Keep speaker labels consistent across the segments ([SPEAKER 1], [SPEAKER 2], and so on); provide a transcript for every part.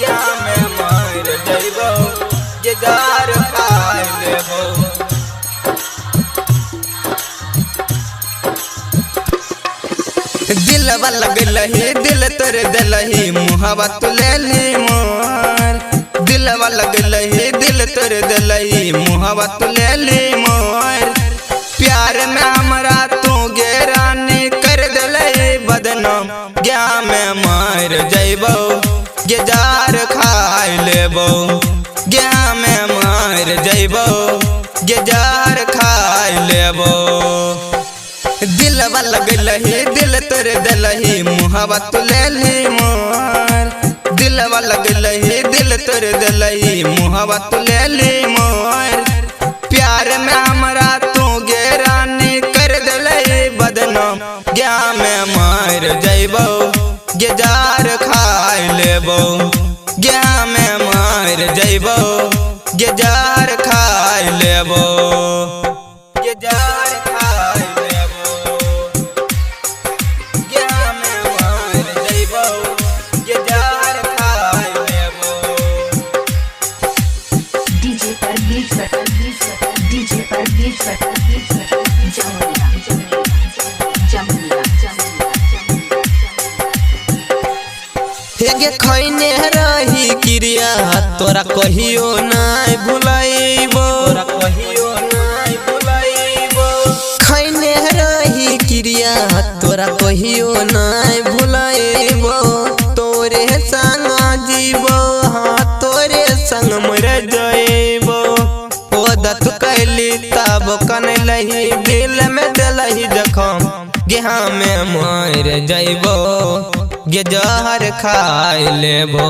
[SPEAKER 1] गे में मर जइबो गे जार खाय लेबो। दिलवा लगलही दिल तोरे दिलही मुहवा तू ले ली मोर। दिलवा लगलही दिल तोरे दिलही मुहवा तू ले ली मोर। प्यार में हमरा तू गे रानी कर दिलही बदनाम गे में मर जइबो गे जार खाय लेबो। गे में मर जइबो गे जार खाय लेबो। दिलवा लगलही दिल तोरे दिलही मुहवा तू ले ली मोर। दिलवा लगलही दिल तोरे दिलही मुहवा तू ले ली मोर। प्यार में हमरा तू गे रानी कर दिलही बदनाम गे में मर जइबो गे जार खाय लेबो। गे में मर जइबो गे जार खाय लेबो गे जार खाय लेबो। गे में मर जइबो गे जार खाय लेबो।
[SPEAKER 2] डीजे पर बीच डीजे पर बीच जमुनिया जमुनिया
[SPEAKER 1] हेगे खैने रही क्रिया तोरा कहियो नाय भुलाइबो। तोरा कहियो नाय भुलाइबो। खैने रही क्रिया तोरा कहियो नाय भुलाइबो। तोरे संग जीवो हाँ तोरे संग मर जइबो। ओ दत कैली तब कनलही दिल में दिलही जखम गे में मर जइबो गे जहर खाय लेबो।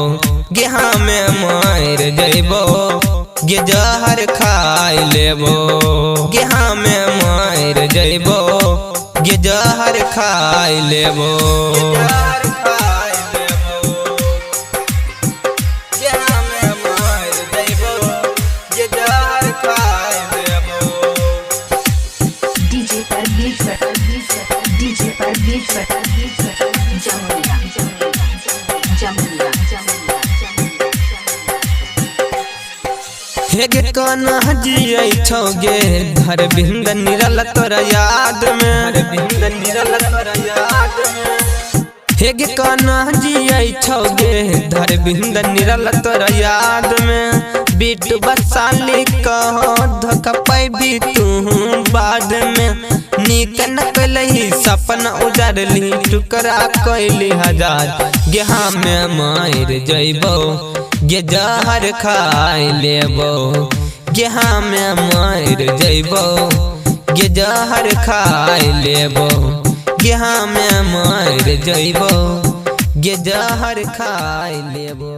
[SPEAKER 1] गे में मर जइबो गे जहर खाय लेबो। गे में मर जइबो गे जहर खाय लेबो।
[SPEAKER 2] डीजे पर बीच डीजे पर बीच जमुनिया जमुनिया
[SPEAKER 1] हेगे कान्हा जियै छौगे धर बिंद निरल तोरा याद में। धर बिंद निरल तोरा याद में। हेगे कान्हा जियै छौगे धर बिंद निरल तोरा याद में। बिटू बसाली कहो धोखा पैबी तू बाद में। नीक न कलही सपना उजारली टुकड़ा कैली हजार गे में मर जइबो गे जहर खाय लेबो। गे में मर जइबो गे जहर खाय लेबो। गे में मर जइबो गे जहर खाय लेबो।